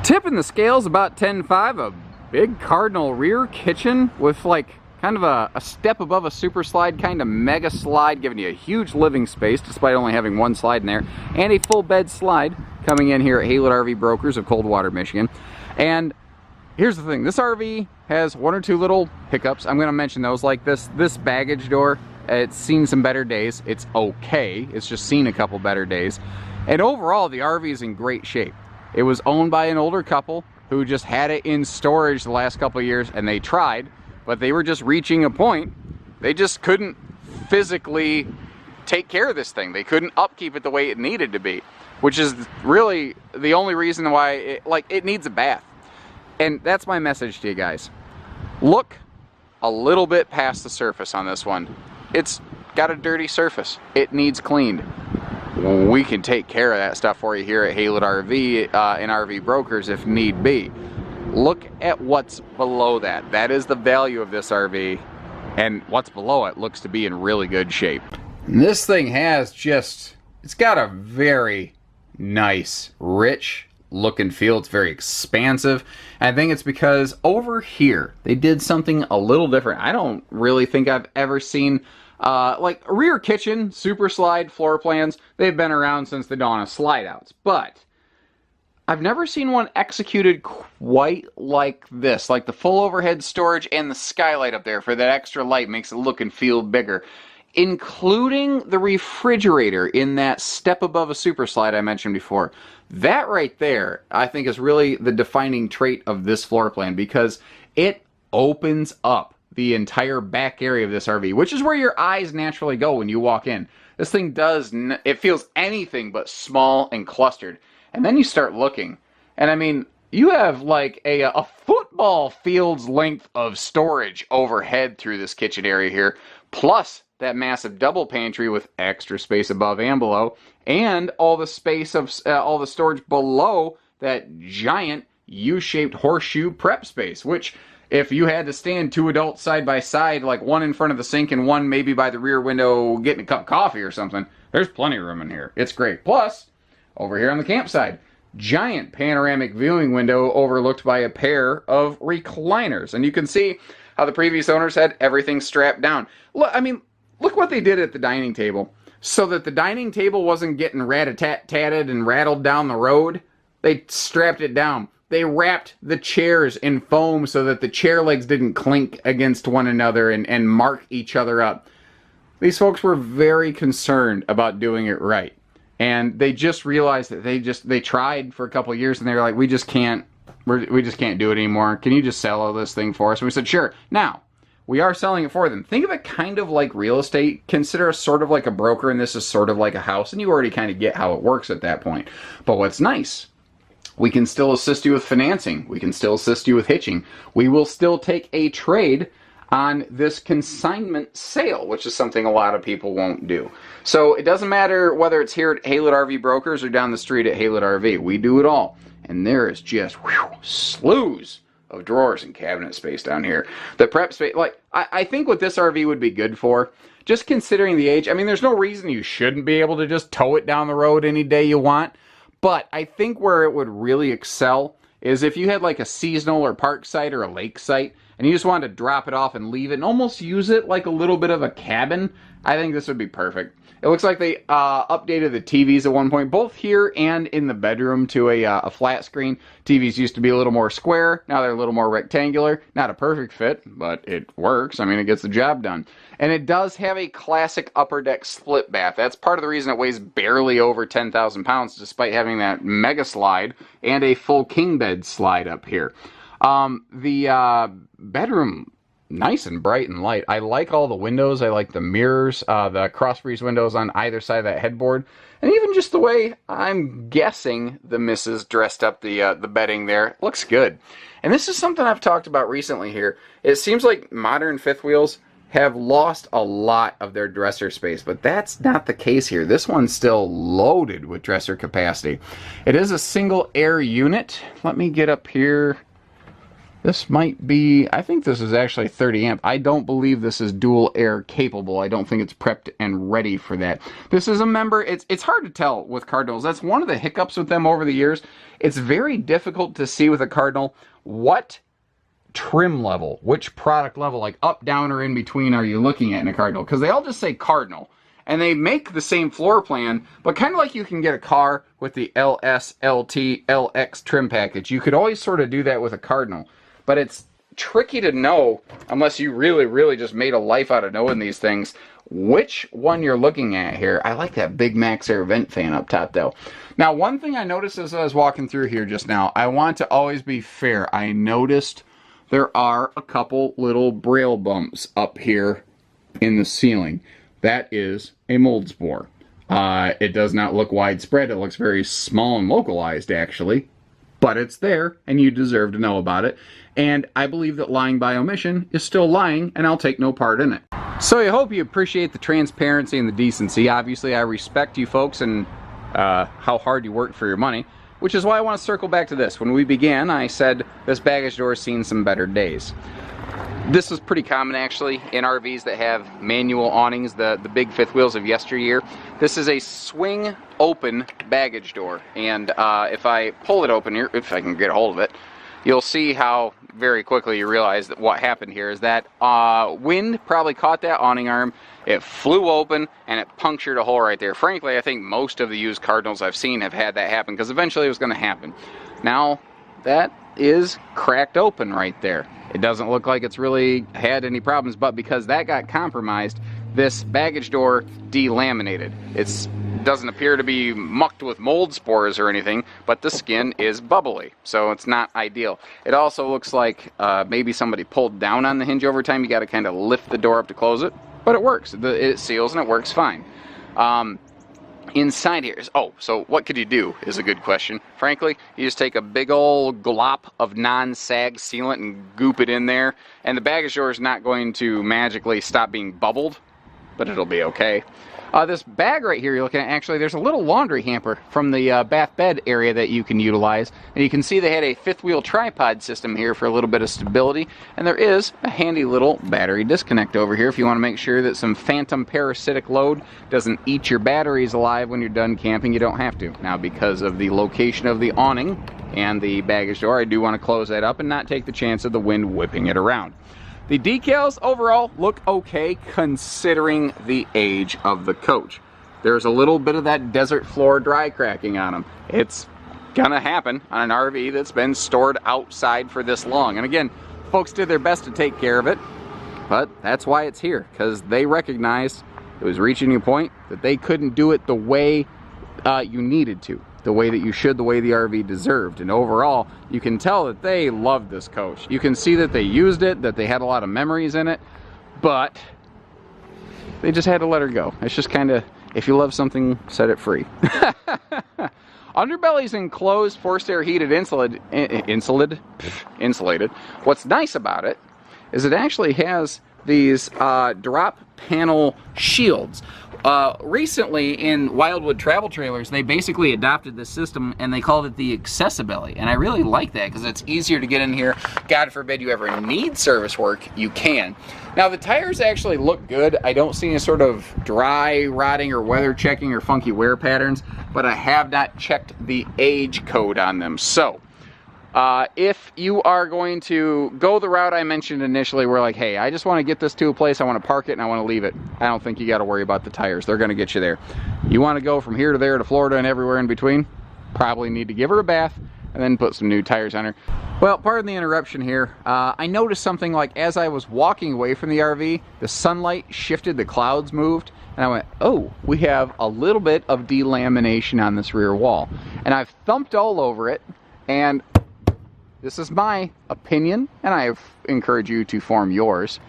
Tipping the scales about 10.5, a big Cardinal rear kitchen with like kind of a step above a super slide, kind of mega slide, giving you a huge living space despite only having one slide in there, and a full bed slide coming in here at Haylett RV Brokers of Coldwater, Michigan. And here's the thing, this RV has one or two little hiccups. I'm going to mention those, like this baggage door. It's seen some better days. It's okay. It's just seen a couple better days. And overall, the RV is in great shape. It was owned by an older couple who just had it in storage the last couple of years, and they tried, but they were just reaching a point. They just couldn't physically take care of this thing. They couldn't upkeep it the way it needed to be, which is really the only reason why it needs a bath. And that's my message to you guys. Look a little bit past the surface on this one. It's got a dirty surface. It needs cleaned. We can take care of that stuff for you here at Haylett RV and RV Brokers if need be. Look at what's below that. That is the value of this RV, and what's below it looks to be in really good shape. And this thing has it's got a very nice, rich look and feel. It's very expansive. And I think it's because over here they did something a little different. I don't really think I've ever seen like a rear kitchen super slide floor plans. They've been around since the dawn of slide outs, but I've never seen one executed quite like this. Like the full overhead storage and the skylight up there for that extra light makes it look and feel bigger, including the refrigerator in that step above a super slide I mentioned before. That right there, I think, is really the defining trait of this floor plan, because it opens up the entire back area of this RV, which is where your eyes naturally go when you walk in. This thing it feels anything but small and clustered. And then you start looking, and I mean, you have like a football field's length of storage overhead through this kitchen area here, plus that massive double pantry with extra space above and below, and all the space of all the storage below that giant U-shaped horseshoe prep space, which if you had to stand two adults side by side, like one in front of the sink and one maybe by the rear window getting a cup of coffee or something, there's plenty of room in here. It's great. Plus, over here on the campside, giant panoramic viewing window overlooked by a pair of recliners. And you can see how the previous owners had everything strapped down. Look, I mean, look what they did at the dining table. So that the dining table wasn't getting rat-a-tat-tatted and rattled down the road, they strapped it down. They wrapped the chairs in foam so that the chair legs didn't clink against one another and mark each other up. These folks were very concerned about doing it right. And they just realized that they tried for a couple of years, and they were like, we just can't do it anymore. Can you just sell all this thing for us? And we said, sure. Now, we are selling it for them. Think of it kind of like real estate. Consider us sort of like a broker, and this is sort of like a house, and you already kind of get how it works at that point. But what's nice, we can still assist you with financing. We can still assist you with hitching. We will still take a trade on this consignment sale, which is something a lot of people won't do. So it doesn't matter whether it's here at Haylett RV Brokers or down the street at Haylett RV. We do it all. And there is just slews of drawers and cabinet space down here. The prep space, like, I think what this RV would be good for, just considering the age, I mean, there's no reason you shouldn't be able to just tow it down the road any day you want. But I think where it would really excel is if you had like a seasonal or park site or a lake site, and you just wanted to drop it off and leave it and almost use it like a little bit of a cabin. I think this would be perfect. It looks like they updated the TVs at one point, both here and in the bedroom, to a flat screen. TVs used to be a little more square. Now they're a little more rectangular. Not a perfect fit, but it works. I mean, it gets the job done. And it does have a classic upper deck split bath. That's part of the reason it weighs barely over 10,000 pounds, despite having that mega slide and a full king bed slide up here. The bedroom, nice and bright and light. I like all the windows. I like the mirrors, the cross breeze windows on either side of that headboard, and even just the way I'm guessing the missus dressed up the bedding there. It looks good. And this is something I've talked about recently here. It seems like modern fifth wheels have lost a lot of their dresser space, but that's not the case here. This one's still loaded with dresser capacity. It is a single air unit. Let me get up here This might be, I think this is actually 30 amp. I don't believe this is dual air capable. I don't think it's prepped and ready for that. This is a member, it's hard to tell with Cardinals. That's one of the hiccups with them over the years. It's very difficult to see with a Cardinal what trim level, which product level, like up, down, or in between are you looking at in a Cardinal? Because they all just say Cardinal. And they make the same floor plan, but kind of like you can get a car with the LS, LT, LX trim package. You could always sort of do that with a Cardinal. But it's tricky to know, unless you really, really just made a life out of knowing these things, which one you're looking at here. I like that big Max Air vent fan up top, though. Now, one thing I noticed as I was walking through here just now, I want to always be fair. I noticed there are a couple little braille bumps up here in the ceiling. That is a mold spore. It does not look widespread. It looks very small and localized, actually. But it's there, and you deserve to know about it. And I believe that lying by omission is still lying, and I'll take no part in it. So I hope you appreciate the transparency and the decency. Obviously, I respect you folks and how hard you work for your money, which is why I want to circle back to this. When we began, I said this baggage door has seen some better days. This is pretty common, actually, in RVs that have manual awnings, the big fifth wheels of yesteryear. This is a swing open baggage door, and if I pull it open here, if I can get a hold of it, you'll see how very quickly you realize that what happened here is that wind probably caught that awning arm, it flew open, and it punctured a hole right there. Frankly, I think most of the used Cardinals I've seen have had that happen, because eventually it was going to happen. Now, that is cracked open right there. It doesn't look like it's really had any problems, but because that got compromised, this baggage door delaminated. It doesn't appear to be mucked with mold spores or anything, but the skin is bubbly, so it's not ideal. It also looks like maybe somebody pulled down on the hinge over time. You got to kind of lift the door up to close it, but it works. It seals and it works fine. Inside here is, so what could you do is a good question. Frankly, you just take a big old glop of non-sag sealant and goop it in there, and the baggage door is not going to magically stop being bubbled, but it'll be okay. This bag right here you're looking at, actually, there's a little laundry hamper from the bath bed area that you can utilize. And you can see they had a fifth wheel tripod system here for a little bit of stability. And there is a handy little battery disconnect over here if you want to make sure that some phantom parasitic load doesn't eat your batteries alive when you're done camping. You don't have to. Now, because of the location of the awning and the baggage door, I do want to close that up and not take the chance of the wind whipping it around. The decals overall look okay considering the age of the coach. There's a little bit of that desert floor dry cracking on them. It's gonna happen on an RV that's been stored outside for this long. And again, folks did their best to take care of it, but that's why it's here, because they recognized it was reaching a point that they couldn't do it the way you needed to. The way that you should, the way the RV deserved. And overall, you can tell that they loved this coach. You can see that they used it, that they had a lot of memories in it, but they just had to let her go. It's just kind of, if you love something, set it free. Underbelly's enclosed, forced air heated, insulated. What's nice about it is it actually has these drop panel shields. Recently in Wildwood travel trailers, they basically adopted this system and they called it the Accessibility. And I really like that because it's easier to get in here. God forbid you ever need service work, you can. Now the tires actually look good. I don't see any sort of dry rotting or weather checking or funky wear patterns, but I have not checked the age code on them. So if you are going to go the route I mentioned initially, we're like, hey, I just want to get this to a place, I want to park it, and I want to leave it. I don't think you got to worry about the tires. They're going to get you there. You want to go from here to there to Florida and everywhere in between, probably need to give her a bath and then put some new tires on her. Well, pardon the interruption here. I noticed something like as I was walking away from the RV, the sunlight shifted, the clouds moved, and I went, oh, we have a little bit of delamination on this rear wall. And I've thumped all over it, and this is my opinion, and I encourage you to form yours.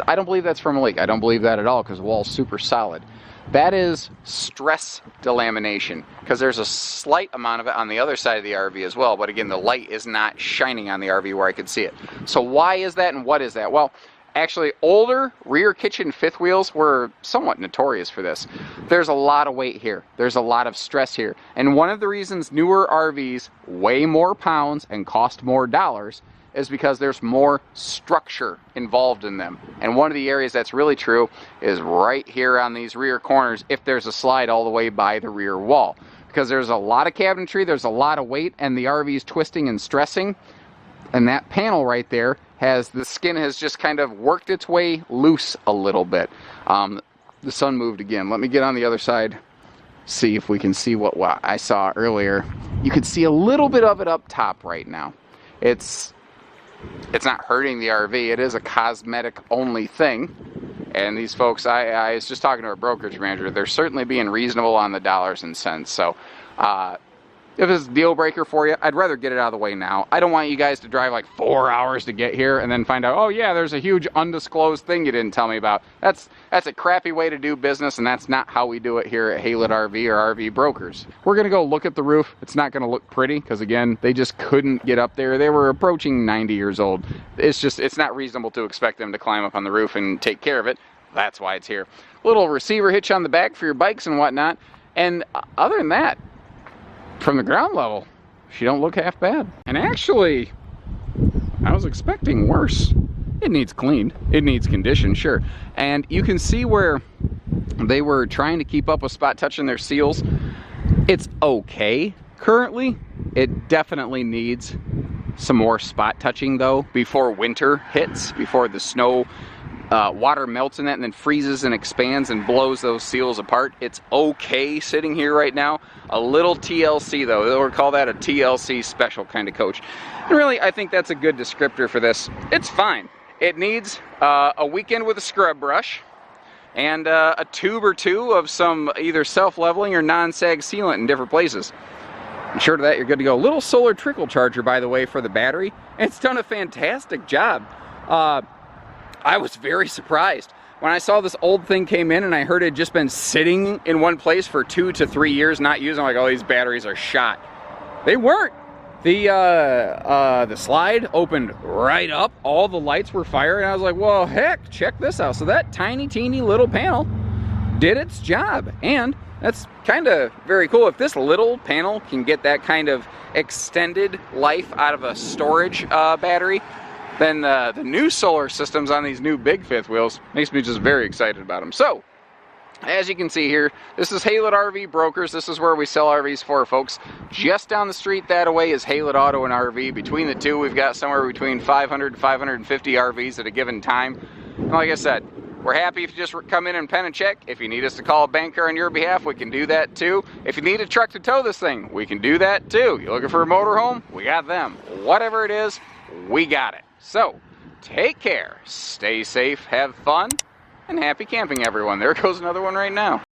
I don't believe that's from a leak. I don't believe that at all because the wall's super solid. That is stress delamination because there's a slight amount of it on the other side of the RV as well. But again, the light is not shining on the RV where I could see it. So why is that and what is that? Well, actually, older rear kitchen fifth wheels were somewhat notorious for this. There's a lot of weight here. There's a lot of stress here. And one of the reasons newer RVs weigh more pounds and cost more dollars is because there's more structure involved in them. And one of the areas that's really true is right here on these rear corners if there's a slide all the way by the rear wall. Because there's a lot of cabinetry, there's a lot of weight, and the RV is twisting and stressing. And that panel right there the skin has just kind of worked its way loose a little bit. The sun moved again. Let me get on the other side, see if we can see what I saw earlier. You can see a little bit of it up top right now. It's not hurting the RV. It is a cosmetic only thing. And these folks, I was just talking to a brokerage manager, they're certainly being reasonable on the dollars and cents. So if it's a deal breaker for you, I'd rather get it out of the way now. I don't want you guys to drive like 4 hours to get here and then find out, oh yeah, there's a huge undisclosed thing you didn't tell me about. That's a crappy way to do business, and that's not how we do it here at Haylett RV or RV Brokers. We're gonna go look at the roof. It's not gonna look pretty because again, they just couldn't get up there. They were approaching 90 years old. It's not reasonable to expect them to climb up on the roof and take care of it. That's why it's here. Little receiver hitch on the back for your bikes and whatnot. And other than that, from the ground level, she don't look half bad. And actually, I was expecting worse. It needs cleaned. It needs conditioned, sure. And you can see where they were trying to keep up with spot touching their seals. It's okay currently. It definitely needs some more spot touching though before winter hits, before the snow water melts in that and then freezes and expands and blows those seals apart. It's okay sitting here right now. A little TLC though. They'll call that a TLC special kind of coach. And really, I think that's a good descriptor for this. It's fine. It needs a weekend with a scrub brush and a tube or two of some either self-leveling or non-sag sealant in different places. And short of that, you're good to go. Little solar trickle charger, by the way, for the battery. It's done a fantastic job. I was very surprised when I saw this old thing came in and I heard it had just been sitting in one place for 2 to 3 years not used. I'm like, oh, these batteries are shot. They weren't. The slide opened right up. All the lights were firing. I was like, well, heck, check this out. So that tiny, teeny little panel did its job. And that's kind of very cool. If this little panel can get that kind of extended life out of a storage battery, then the new solar systems on these new big fifth wheels makes me just very excited about them. So, as you can see here, this is Haylett RV Brokers. This is where we sell RVs for folks. Just down the street that away is Haylett Auto and RV. Between the two, we've got somewhere between 500 to 550 RVs at a given time. And like I said, we're happy if you just come in and pen a check. If you need us to call a banker on your behalf, we can do that too. If you need a truck to tow this thing, we can do that too. You looking for a motorhome? We got them. Whatever it is, we got it. So, take care, stay safe, have fun, and happy camping, everyone. There goes another one right now.